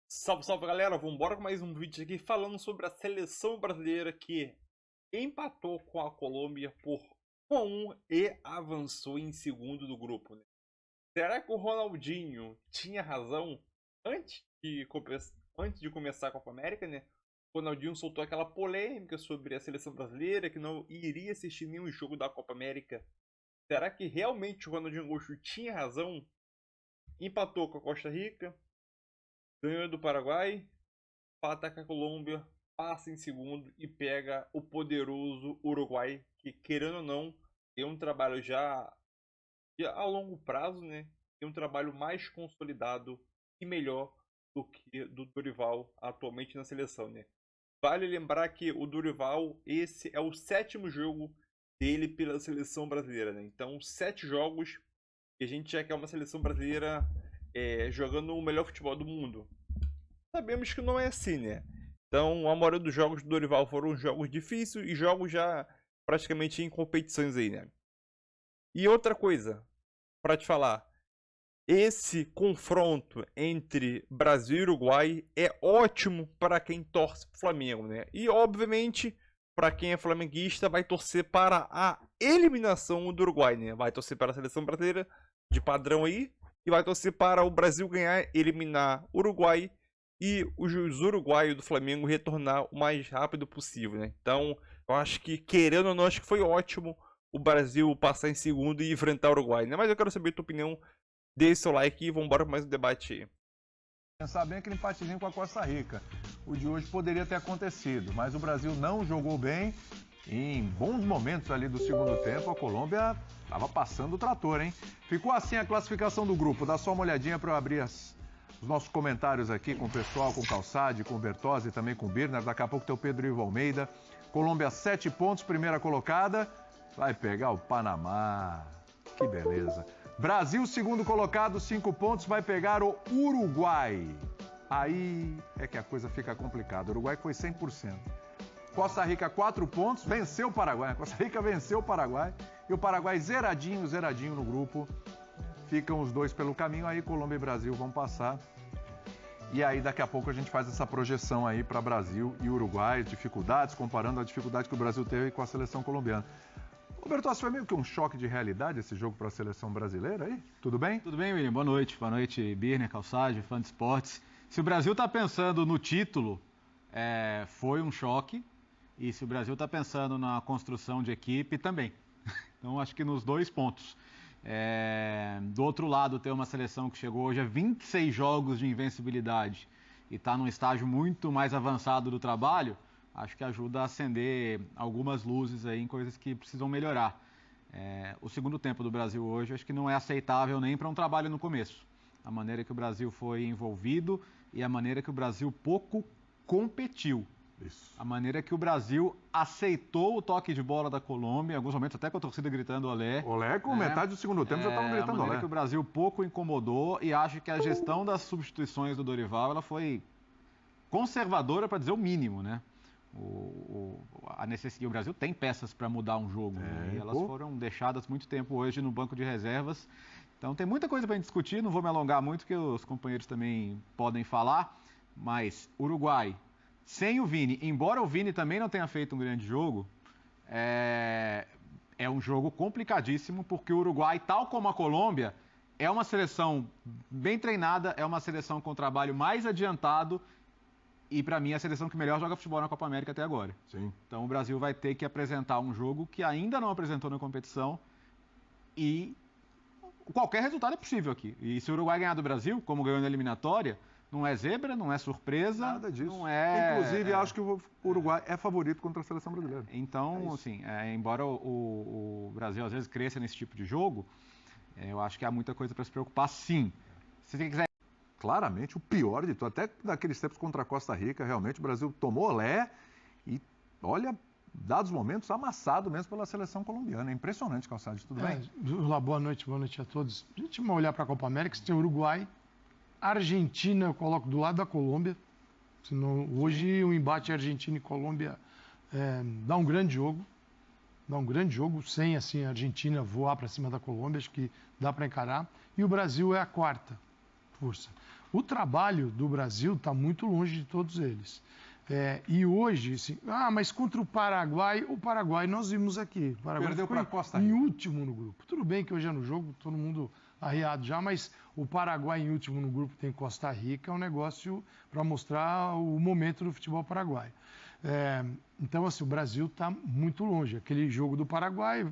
Salve, salve galera, vamos embora com mais um vídeo aqui falando sobre a seleção brasileira que empatou com a Colômbia por 1 a 1 e avançou em segundo do grupo, né? Será que o Ronaldinho tinha razão antes de começar a Copa América, né? O Ronaldinho soltou aquela polêmica sobre a seleção brasileira que não iria assistir nenhum jogo da Copa América. Será que realmente o Ronaldinho Gaúcho tinha razão? Empatou com a Costa Rica, ganhou do Paraguai, ataca a Colômbia, passa em segundo e pega o poderoso Uruguai, que querendo ou não, tem um trabalho já a longo prazo, né? Tem um trabalho mais consolidado e melhor do que do Dorival atualmente na seleção, né? Vale lembrar que o Dorival, esse é o 7º jogo dele pela seleção brasileira, né? Então, 7 jogos e a gente já quer uma seleção brasileira jogando o melhor futebol do mundo. Sabemos que não é assim, né? Então, a maioria dos jogos do Dorival foram jogos difíceis e jogos já praticamente em competições aí, né? E outra coisa, para te falar, esse confronto entre Brasil e Uruguai é ótimo para quem torce para o Flamengo, né? E, obviamente, para quem é flamenguista, vai torcer para a eliminação do Uruguai, né? Vai torcer para a seleção brasileira de padrão aí e vai torcer para o Brasil ganhar, eliminar o Uruguai e os uruguaios do Flamengo retornar o mais rápido possível, né? Então, eu acho que, querendo ou não, acho que foi ótimo o Brasil passar em segundo e enfrentar o Uruguai, né? Mas eu quero saber a tua opinião, deixe seu like e vamos embora com mais um debate aí. Pensar bem aquele empatezinho com a Costa Rica. O de hoje poderia ter acontecido, mas o Brasil não jogou bem. E em bons momentos ali do segundo tempo, a Colômbia estava passando o trator, hein? Ficou assim a classificação do grupo. Dá só uma olhadinha para eu abrir os nossos comentários aqui com o pessoal, com o Calçade, com o Bertozzi e também com o Birner. Daqui a pouco tem o Pedro Ivo Almeida. Colômbia 7 pontos, primeira colocada. Vai pegar o Panamá. Que beleza. Brasil, segundo colocado, 5 pontos, vai pegar o Uruguai. Aí é que a coisa fica complicada. O Uruguai foi 100%. Costa Rica, 4 pontos, venceu o Paraguai. A Costa Rica venceu o Paraguai. E o Paraguai zeradinho no grupo. Ficam os dois pelo caminho, aí Colômbia e Brasil vão passar. E aí daqui a pouco a gente faz essa projeção aí para Brasil e Uruguai, dificuldades, comparando a dificuldade que o Brasil teve com a seleção colombiana. Roberto, foi meio que um choque de realidade esse jogo para a seleção brasileira aí? Tudo bem? Tudo bem, William? Boa noite, Birner, Calçade, fã de esportes. Se o Brasil está pensando no título, foi um choque. E se o Brasil está pensando na construção de equipe, também. Então, acho que nos dois pontos. Do outro lado, tem uma seleção que chegou hoje a 26 jogos de invencibilidade e está num estágio muito mais avançado do trabalho. Acho que ajuda a acender algumas luzes aí em coisas que precisam melhorar. O segundo tempo do Brasil hoje, acho que não é aceitável nem para um trabalho no começo. A maneira que o Brasil foi envolvido e a maneira que o Brasil pouco competiu. Isso. A maneira que o Brasil aceitou o toque de bola da Colômbia, em alguns momentos até com a torcida gritando olé. Olé, com metade do segundo tempo já estavam gritando olé. A maneira que o Brasil pouco incomodou e acho que a gestão das substituições do Dorival, ela foi conservadora, para dizer o mínimo, né? O Brasil tem peças para mudar um jogo, né? E elas foram deixadas muito tempo hoje no banco de reservas. Então tem muita coisa para a gente discutir, não vou me alongar muito, que os companheiros também podem falar. Mas Uruguai, sem o Vini, embora o Vini também não tenha feito um grande jogo, é um jogo complicadíssimo, porque o Uruguai, tal como a Colômbia, é uma seleção bem treinada, é uma seleção com trabalho mais adiantado. E, para mim, a seleção que melhor joga futebol na Copa América até agora. Sim. Então, o Brasil vai ter que apresentar um jogo que ainda não apresentou na competição e qualquer resultado é possível aqui. E se o Uruguai ganhar do Brasil, como ganhou na eliminatória, não é zebra, não é surpresa. Nada disso. Não é... Inclusive, acho que o Uruguai é favorito contra a seleção brasileira. Então, assim, embora o Brasil às vezes cresça nesse tipo de jogo, eu acho que há muita coisa para se preocupar, sim. Se você quiser... Claramente o pior de tudo, até daqueles tempos contra a Costa Rica, realmente o Brasil tomou olé e, olha, dados momentos, amassado mesmo pela seleção colombiana. É impressionante, Calçade, tudo bem? Olá, boa noite a todos. A gente vai olhar para a Copa América, você tem Uruguai, Argentina, eu coloco do lado da Colômbia. Senão, hoje o embate Argentina e Colômbia dá um grande jogo, sem assim, a Argentina voar para cima da Colômbia, acho que dá para encarar. E o Brasil é a quarta força. o trabalho do Brasil está muito longe de todos eles. E hoje, assim, mas contra o Paraguai nós vimos aqui. O Paraguai perdeu para a Costa em Rica. último no grupo. Tudo bem que hoje é no jogo, todo mundo arriado já, mas o Paraguai em último no grupo tem Costa Rica, é um negócio para mostrar o momento do futebol paraguaio. Então, assim, o Brasil está muito longe. Aquele jogo do Paraguai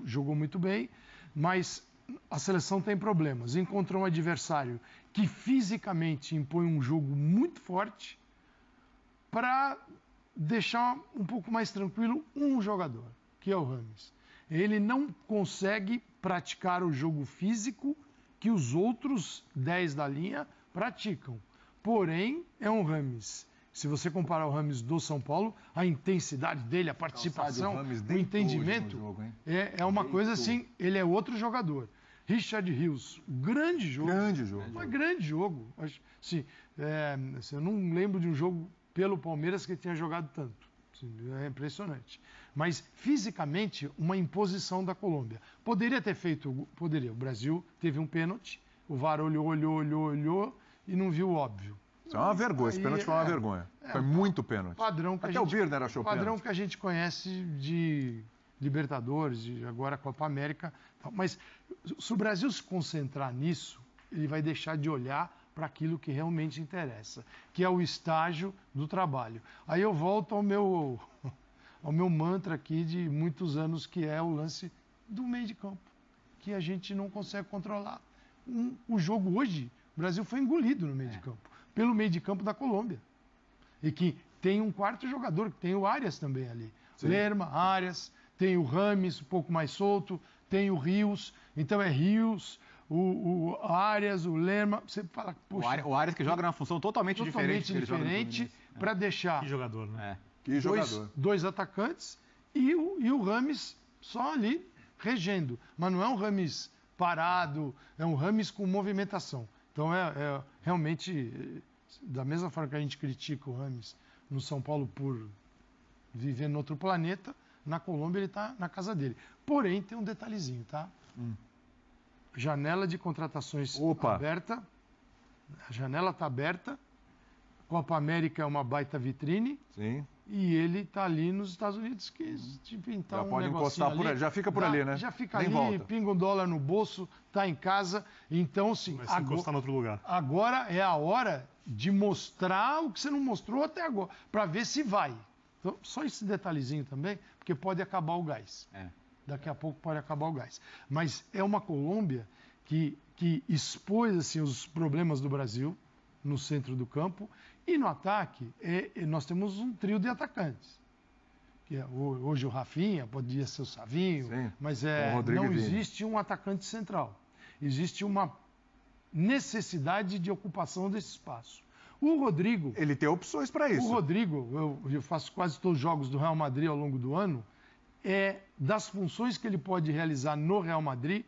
jogou muito bem, mas a seleção tem problemas. Encontrou um adversário que fisicamente impõe um jogo muito forte para deixar um pouco mais tranquilo um jogador, que é o Rames. Ele não consegue praticar o jogo físico que os outros 10 da linha praticam. Porém, é um Rames. Se você comparar o Rames do São Paulo, a intensidade dele, a participação, o entendimento, é uma coisa assim, ele é outro jogador. Richard Rios, grande jogo. Grande jogo. Assim, eu não lembro de um jogo pelo Palmeiras que tenha jogado tanto. Assim, é impressionante. Mas, fisicamente, uma imposição da Colômbia. Poderia ter feito, poderia. O Brasil teve um pênalti, o VAR olhou e não viu o óbvio. Isso é uma vergonha, esse pênalti foi uma vergonha. Foi muito pênalti. Até o Birner achou pênalti. Padrão que a gente conhece de Libertadores, de agora Copa América. Mas se o Brasil se concentrar nisso, ele vai deixar de olhar para aquilo que realmente interessa, que é o estágio do trabalho. Aí eu volto ao meu mantra aqui de muitos anos, que é o lance do meio de campo, que a gente não consegue controlar. O jogo hoje, o Brasil foi engolido no meio de campo, pelo meio de campo da Colômbia. E que tem um quarto jogador, que tem o Arias também ali. Sim. Lerma, Arias, tem o Rames um pouco mais solto, tem o Rios, então é Rios, o Arias, o Lerma, você fala, poxa... O Arias que joga numa função totalmente diferente para deixar... Que jogador, né? Que jogador. Dois atacantes e o Rames só ali regendo. Mas não é um Rames parado, é um Rames com movimentação. Então é realmente, da mesma forma que a gente critica o Rames no São Paulo por viver em outro planeta, na Colômbia ele está na casa dele. Porém, tem um detalhezinho, tá? Janela de contratações aberta. A janela está aberta. Copa América é uma baita vitrine. Sim. E ele está ali nos Estados Unidos, que de pintar já pode encostar ali, por ali, já fica por ali, né? Já fica ali, pinga um dólar no bolso, está em casa. Então, sim. Vai se encostar em outro lugar. Agora é a hora de mostrar o que você não mostrou até agora, para ver se vai. Então, só esse detalhezinho também, porque pode acabar o gás. Daqui a pouco pode acabar o gás. Mas é uma Colômbia que expôs assim, os problemas do Brasil no centro do campo. E no ataque, nós temos um trio de atacantes. Que hoje o Rafinha, poderia ser o Savinho, sim, mas não existe um atacante central. Existe uma necessidade de ocupação desse espaço. O Rodrigo... Ele tem opções para isso. O Rodrigo, eu faço quase todos os jogos do Real Madrid ao longo do ano, das funções que ele pode realizar no Real Madrid,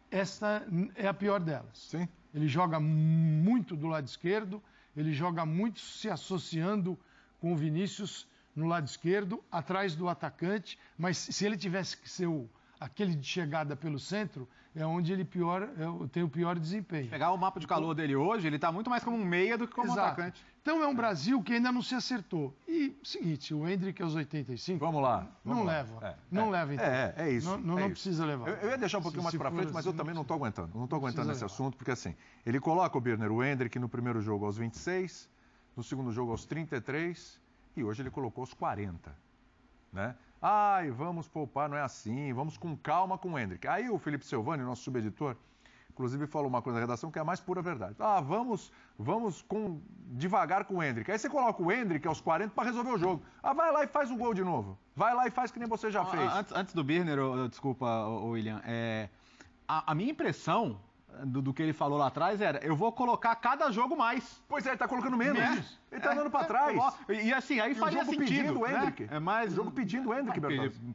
essa é a pior delas. Sim. Ele joga muito do lado esquerdo, ele joga muito se associando com o Vinícius no lado esquerdo, atrás do atacante, mas se ele tivesse que ser aquele de chegada pelo centro, é onde ele tem o pior desempenho. Pegar o mapa de calor dele hoje, ele está muito mais como um meia do que como um atacante. Então é um Brasil que ainda não se acertou. E, seguinte, o Endrick aos 85... Vamos lá. Não leva. Não leva, então. É isso. Não precisa levar. Eu ia deixar um pouquinho mais para frente, mas eu também não estou aguentando. Não estou aguentando esse assunto, porque assim, ele coloca o Birner, o Endrick no primeiro jogo aos 26, no segundo jogo aos 33, e hoje ele colocou aos 40, né? Ai, vamos poupar, não é assim, vamos com calma com o Endrick. Aí o Felipe Selvani, nosso subeditor, inclusive falou uma coisa na redação que é a mais pura verdade. Vamos devagar com o Endrick. Aí você coloca o Endrick aos 40 para resolver o jogo. Vai lá e faz um gol de novo. Vai lá e faz que nem você já fez. Antes do Birner, desculpa, William, a minha impressão do que ele falou lá atrás era, eu vou colocar cada jogo mais. Pois é, ele tá colocando menos. Ele tá andando para trás. E assim, aí faria sentido. O Endrick. O jogo pedindo o Endrick,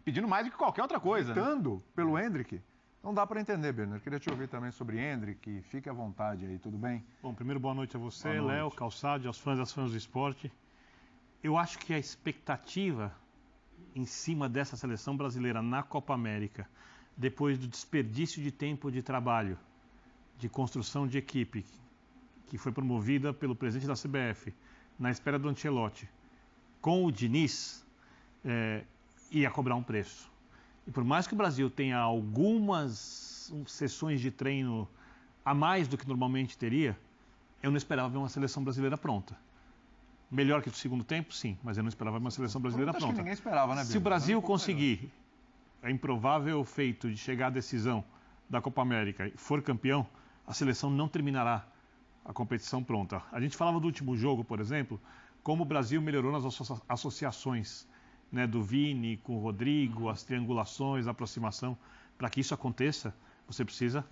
pedindo mais do que qualquer outra coisa. Lutando pelo Endrick. Não dá para entender, Birner. Queria te ouvir também sobre Endrick. Fique à vontade aí, tudo bem? Bom, primeiro boa noite a você, Léo, Calçade, aos fãs e às fãs do esporte. Eu acho que a expectativa em cima dessa seleção brasileira na Copa América, depois do desperdício de tempo de trabalho, de construção de equipe, que foi promovida pelo presidente da CBF, na espera do Ancelotti, com o Diniz, ia cobrar um preço. E por mais que o Brasil tenha algumas sessões de treino a mais do que normalmente teria, eu não esperava ver uma seleção brasileira pronta. Melhor que o segundo tempo, sim, mas eu não esperava ver uma seleção brasileira pronta. Acho que ninguém esperava, né, Bino? Se o Brasil conseguir o improvável feito de chegar à decisão da Copa América e for campeão, a seleção não terminará a competição pronta. A gente falava do último jogo, por exemplo, como o Brasil melhorou nas associações, né, do Vini com o Rodrigo, as triangulações, a aproximação. Para que isso aconteça, você precisa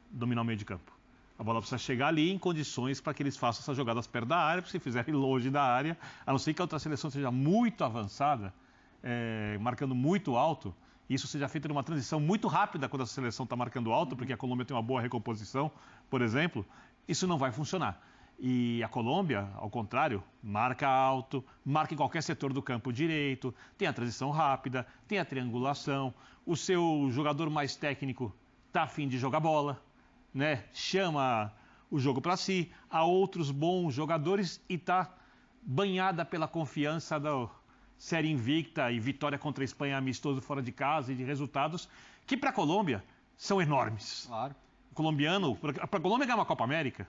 dominar o meio de campo. A bola precisa chegar ali em condições para que eles façam essas jogadas perto da área, porque se fizerem longe da área, a não ser que a outra seleção seja muito avançada, marcando muito alto, isso seja feito numa transição muito rápida quando a seleção está marcando alto, porque a Colômbia tem uma boa recomposição, por exemplo, isso não vai funcionar. E a Colômbia, ao contrário, marca alto, marca em qualquer setor do campo direito, tem a transição rápida, tem a triangulação, o seu jogador mais técnico está a fim de jogar bola, né? Chama o jogo para si, há outros bons jogadores e está banhada pela confiança da série invicta e vitória contra a Espanha amistoso fora de casa e de resultados que para a Colômbia são enormes. Claro. O colombiano, para a Colômbia ganhar uma Copa América,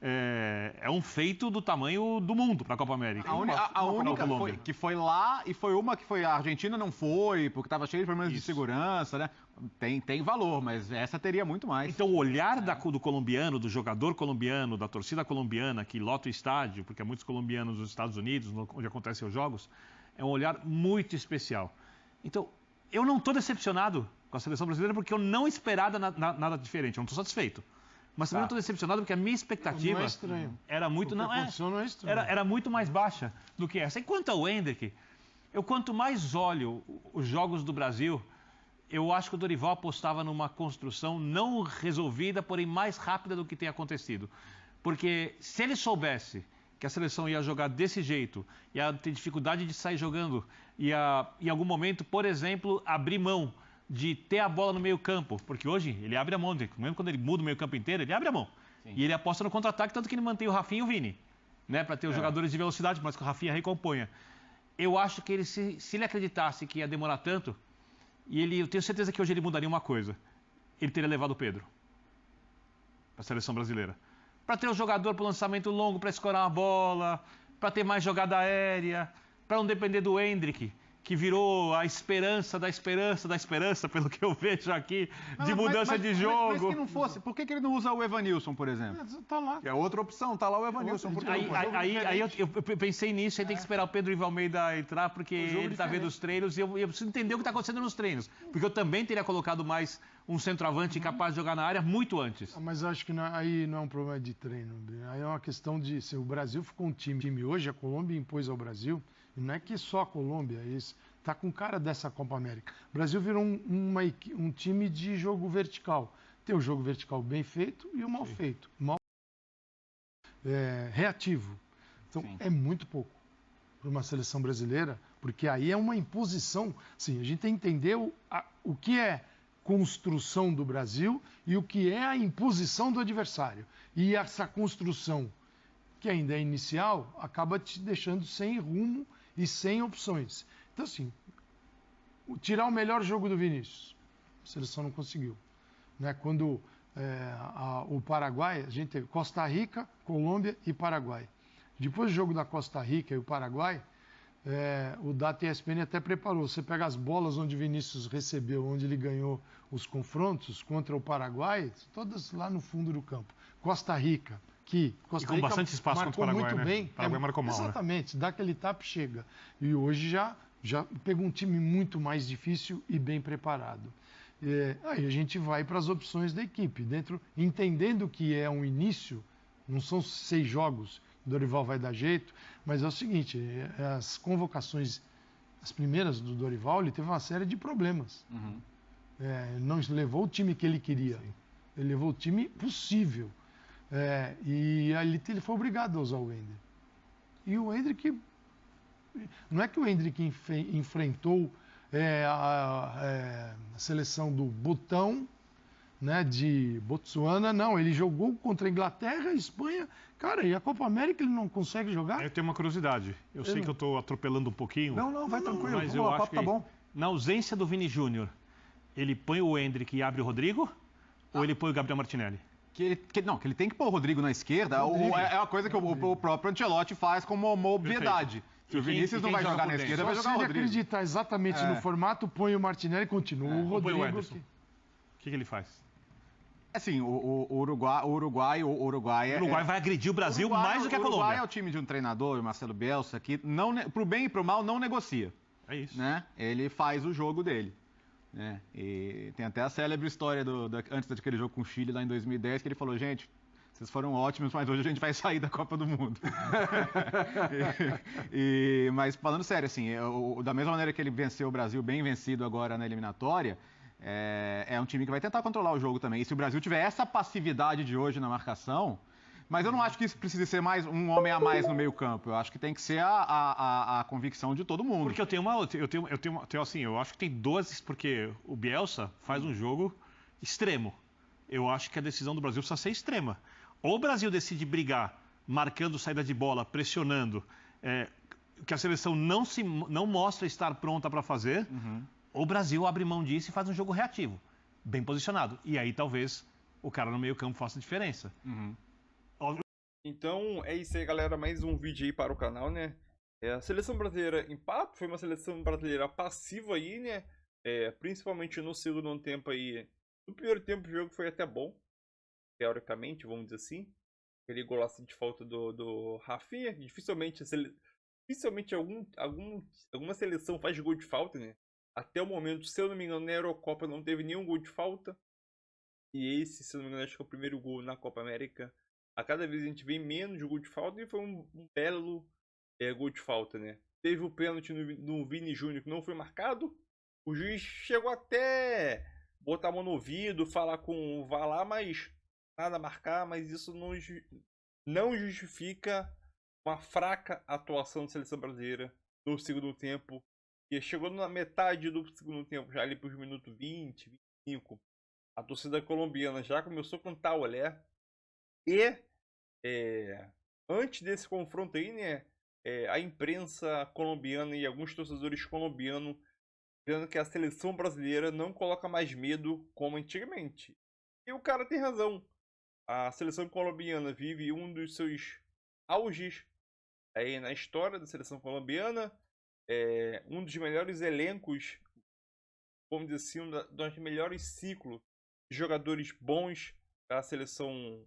é um feito do tamanho do mundo para a Copa América. A única que foi lá e foi uma que foi a Argentina não foi, porque estava cheio de problemas de segurança, né? Tem valor, mas essa teria muito mais. Então o olhar do colombiano, do jogador colombiano, da torcida colombiana que lota o estádio, porque há muitos colombianos nos Estados Unidos, onde acontecem os jogos, é um olhar muito especial. Então eu não estou decepcionado com a seleção brasileira porque eu não esperava nada diferente, eu não estou satisfeito. Mas também não estou decepcionado porque a minha expectativa era muito era muito mais baixa do que essa. E quanto ao Endrick, eu quanto mais olho os jogos do Brasil, eu acho que o Dorival apostava numa construção não resolvida, porém mais rápida do que tem acontecido. Porque se ele soubesse que a seleção ia jogar desse jeito, ia ter dificuldade de sair jogando, ia em algum momento, por exemplo, abrir mão de ter a bola no meio campo, porque hoje ele abre a mão, mesmo quando ele muda o meio campo inteiro, ele abre a mão. Sim. E ele aposta no contra-ataque, tanto que ele mantém o Rafinha e o Vini, né, para ter os jogadores de velocidade, mas que o Rafinha recomponha. Eu acho que ele, se ele acreditasse que ia demorar tanto, eu tenho certeza que hoje ele mudaria uma coisa, ele teria levado o Pedro para a seleção brasileira. Para ter o jogador para o lançamento longo, para escorar uma bola, para ter mais jogada aérea, para não depender do Endrick, que virou a esperança da esperança da esperança, pelo que eu vejo aqui, de mudança de jogo. Mas que não fosse, por que ele não usa o Evanilson, por exemplo? Tá lá. Que é outra opção, tá lá o Evanilson. Aí eu pensei nisso, aí tem que esperar o Pedro Ivo Almeida entrar, porque ele está vendo os treinos e eu preciso entender o que está acontecendo nos treinos. Porque eu também teria colocado mais um centroavante capaz de jogar na área muito antes. Mas eu acho que aí não é um problema de treino. Aí é uma questão de... Se o Brasil ficou um time hoje, a Colômbia impôs ao Brasil... E não é que só a Colômbia, está com cara dessa Copa América. O Brasil virou um time de jogo vertical. Tem o jogo vertical bem feito e o mal feito. Reativo. Então, é muito pouco para uma seleção brasileira, porque aí é uma imposição. Sim, a gente tem que entender o que é construção do Brasil e o que é a imposição do adversário. E essa construção, que ainda é inicial, acaba te deixando sem rumo e sem opções. Então, assim, tirar o melhor jogo do Vinícius, a seleção não conseguiu. Né? Quando o Paraguai, a gente teve Costa Rica, Colômbia e Paraguai. Depois do jogo da Costa Rica e o Paraguai, o Data ESPN até preparou. Você pega as bolas onde o Vinícius recebeu, onde ele ganhou os confrontos contra o Paraguai, todas lá no fundo do campo. Costa Rica, Costa Rica bastante espaço contra o Paraguai, muito né? bem. O Paraguai marcou mal, exatamente, dá aquele tapa e chega. E hoje já pegou um time muito mais difícil e bem preparado. Aí a gente vai para as opções da equipe, entendendo que é um início, não são 6 jogos, o Dorival vai dar jeito, mas é o seguinte, as convocações, as primeiras do Dorival, ele teve uma série de problemas. Uhum. Não levou o time que ele queria, ele levou o time possível. E ali ele foi obrigado a usar o Endrick. E o Endrick, não é que o Endrick enfrentou a seleção do Butão, né, de Botsuana, não. Ele jogou contra a Inglaterra, Espanha. Cara, e a Copa América ele não consegue jogar? Eu tenho uma curiosidade. Eu sei que eu estou atropelando um pouquinho. Não, vai tranquilo. Mas Vamos eu lá, o acho papo tá que bom. na ausência do Vini Júnior, ele põe o Endrick e abre o Rodrigo? Ou ele põe o Gabriel Martinelli? Que ele tem que pôr o Rodrigo na esquerda. É uma coisa que o próprio Ancelotti faz como uma obviedade. Se o Vinícius não vai jogar na esquerda, vai jogar o Se ele Rodrigo. acreditar exatamente no formato, põe o Martinelli e continua o Ou põe o Rodrigo. Ederson? O que ele faz? Assim, o Uruguai Vai agredir o Brasil mais do que a O Uruguai é Colômbia. o time de um treinador, o Marcelo Bielsa, que pro bem e pro mal não negocia. É isso. Né? Ele faz o jogo dele. Né? E tem até a célebre história antes daquele jogo com o Chile lá em 2010, que ele falou, gente, vocês foram ótimos, mas hoje a gente vai sair da Copa do Mundo. Mas falando sério, assim, da mesma maneira que ele venceu o Brasil bem vencido agora na eliminatória, é um time que vai tentar controlar o jogo também. E se o Brasil tiver essa passividade de hoje na marcação, mas eu não acho que isso precise ser mais um homem a mais no meio campo. Eu acho que tem que ser a convicção de todo mundo. Porque eu tenho uma outra, eu acho que tem duas, porque o Bielsa faz um jogo extremo. Eu acho que a decisão do Brasil precisa ser extrema. Ou o Brasil decide brigar, marcando saída de bola, pressionando, que a seleção não mostra estar pronta para fazer, ou o Brasil abre mão disso e faz um jogo reativo, bem posicionado. E aí talvez o cara no meio campo faça diferença. Então é isso aí, galera. Mais um vídeo aí para o canal, né? A seleção brasileira empate, foi uma seleção brasileira passiva aí, né? Principalmente no segundo tempo aí. No primeiro tempo o jogo foi até bom, teoricamente, vamos dizer assim. Aquele golaço de falta do Rafinha. Dificilmente alguma seleção faz gol de falta, né? Até o momento, se eu não me engano, na Eurocopa não teve nenhum gol de falta. E esse, se eu não me engano, acho que é o primeiro gol na Copa América. A cada vez a gente vê menos de gol de falta e foi um belo gol de falta, né? Teve o pênalti no Vini Júnior que não foi marcado. O juiz chegou até botar a mão no ouvido, falar com o VAR lá, mas nada a marcar. Mas isso não justifica uma fraca atuação da seleção brasileira no segundo tempo. E chegou na metade do segundo tempo, já ali para os minutos 20, 25. A torcida colombiana já começou a cantar o olé. E antes desse confronto aí, né, a imprensa colombiana e alguns torcedores colombianos dizendo que a seleção brasileira não coloca mais medo como antigamente. E o cara tem razão. A seleção colombiana vive um dos seus auges aí na história da seleção colombiana. Um dos melhores elencos, vamos dizer assim, um dos melhores ciclos de jogadores bons da seleção.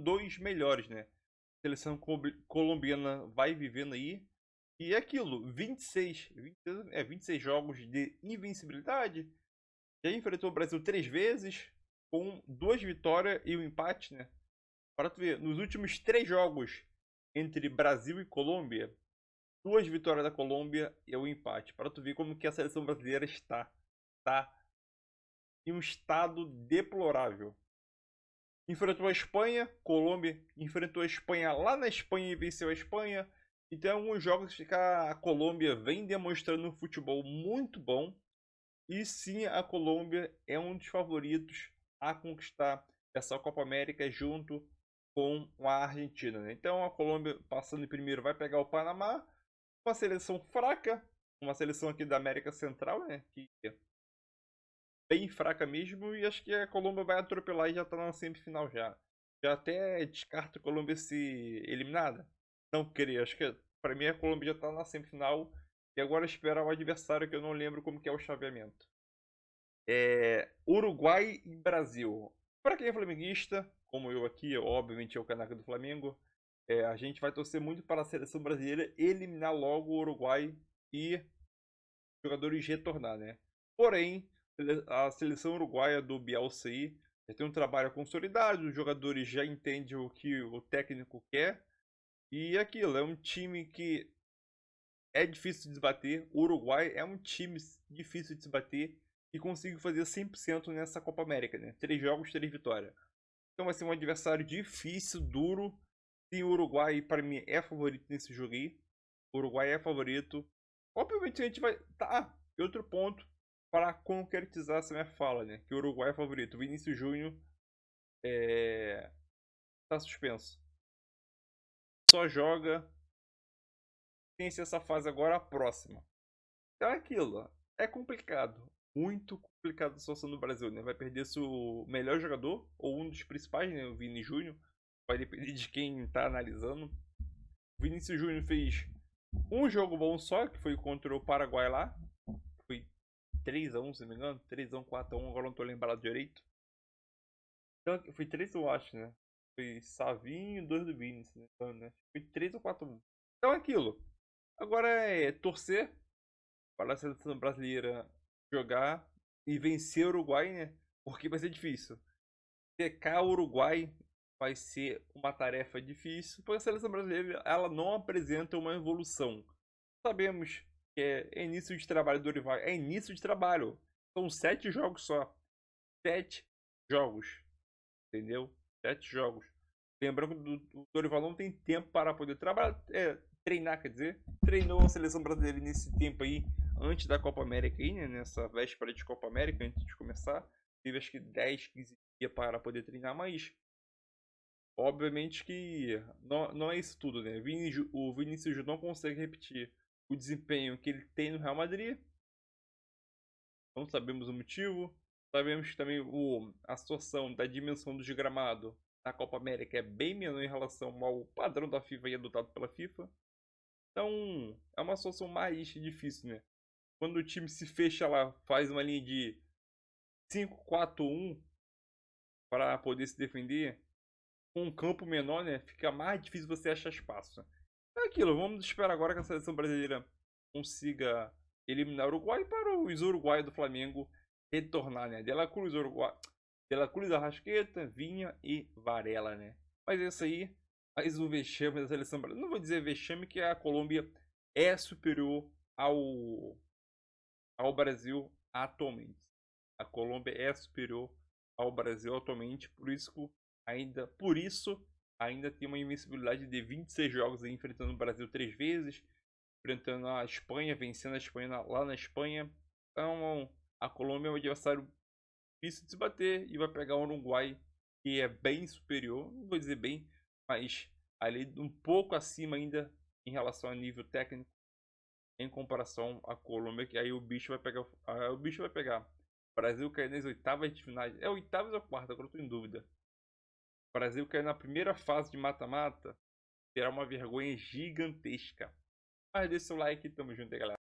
Dos melhores, né? A seleção colombiana vai vivendo aí. E é aquilo, 26 jogos de invencibilidade. Já enfrentou o Brasil 3 vezes, com 2 vitórias e um empate, né? Para tu ver, nos últimos 3 jogos entre Brasil e Colômbia, 2 vitórias da Colômbia e um empate. Para tu ver como que a seleção brasileira está em um estado deplorável. Enfrentou a Espanha, Colômbia enfrentou a Espanha lá na Espanha e venceu a Espanha. Então, alguns jogos que a Colômbia vem demonstrando um futebol muito bom. E sim, a Colômbia é um dos favoritos a conquistar essa Copa América junto com a Argentina, né? Então, a Colômbia, passando em primeiro, vai pegar o Panamá. Uma seleção fraca, uma seleção aqui da América Central, né? Que bem fraca mesmo, e acho que a Colômbia vai atropelar e já tá na semifinal já. Já até descarto a Colômbia ser eliminada. Não queria, acho que para mim a Colômbia já tá na semifinal e agora esperar o adversário que eu não lembro como que é o chaveamento. Uruguai e Brasil. Para quem é flamenguista, como eu aqui, obviamente é o caneca do Flamengo, a gente vai torcer muito para a seleção brasileira eliminar logo o Uruguai e jogadores retornar, né? Porém, a seleção uruguaia do Bielsa aí já tem um trabalho consolidado, os jogadores já entendem o que o técnico quer. E aquilo, é um time que é difícil de se bater. O Uruguai é um time difícil de se bater e conseguiu fazer 100% nessa Copa América, né? 3 jogos, 3 vitórias. Então vai ser um adversário difícil, duro. Sim, o Uruguai, para mim, é favorito nesse jogo aí. O Uruguai é favorito. Obviamente a gente vai... Tá, e outro ponto. para concretizar essa minha fala, né? Que o Uruguai é favorito. O Vinícius Júnior tá suspenso. Só joga. Tem essa fase agora, a próxima. Então é aquilo. É complicado. Muito complicado a situação no Brasil, né? Vai perder seu melhor jogador, ou um dos principais, né? O Vini Júnior. Vai depender de quem tá analisando. O Vinícius Júnior fez um jogo bom só, que foi contra o Paraguai lá. Foi 3x1, se não me engano. 3x1, 4x1, agora não tô lembrado direito. Então, foi 3 eu acho, né? Foi Savinho, 2 do Vini, se não me engano, né? Foi 3 ou 4x1. Então é aquilo. Agora é torcer para a seleção brasileira jogar e vencer o Uruguai, né? Porque vai ser difícil. Secar o Uruguai vai ser uma tarefa difícil, porque a seleção brasileira ela não apresenta uma evolução. Sabemos que é início de trabalho do Dorival, é início de trabalho. São 7 jogos só. 7 jogos. Entendeu? 7 jogos. Lembrando que o Dorival não tem tempo para poder trabalhar, treinar, quer dizer. Treinou a seleção brasileira nesse tempo aí, antes da Copa América aí, né? Nessa véspera de Copa América, antes de começar. Teve acho que 10, 15 dias para poder treinar, mas obviamente que não é isso tudo, né? O Vinícius Júnior não consegue repetir o desempenho que ele tem no Real Madrid. Não sabemos o motivo. Sabemos que também a situação da dimensão do gramado na Copa América é bem menor em relação ao padrão da FIFA e adotado pela FIFA. Então, é uma situação mais difícil, né? Quando o time se fecha lá, faz uma linha de 5-4-1 para poder se defender, com um campo menor, né? Fica mais difícil você achar espaço. É aquilo, vamos esperar agora que a seleção brasileira consiga eliminar o Uruguai para os uruguaios do Flamengo retornar, né? De La Cruz, Uruguai, De La Cruz, Arrascaeta, Vinha e Varela, né? Mas é isso aí, mais um vexame da seleção brasileira. Não vou dizer vexame, que a Colômbia é superior ao Brasil atualmente. A Colômbia é superior ao Brasil atualmente, por isso ainda tem uma invencibilidade de 26 jogos aí, enfrentando o Brasil 3 vezes, enfrentando a Espanha, vencendo a Espanha lá na Espanha. Então a Colômbia é um adversário difícil de se bater e vai pegar o Uruguai, que é bem superior, não vou dizer bem, mas ali um pouco acima ainda em relação a nível técnico, em comparação à Colômbia, que aí o bicho vai pegar. O Brasil caiu nas oitavas de finais. É oitavas ou quarta? Agora eu tô em dúvida. O Brasil caiu na primeira fase de mata-mata. Será uma vergonha gigantesca. Mas deixa o like, tamo junto aí, galera.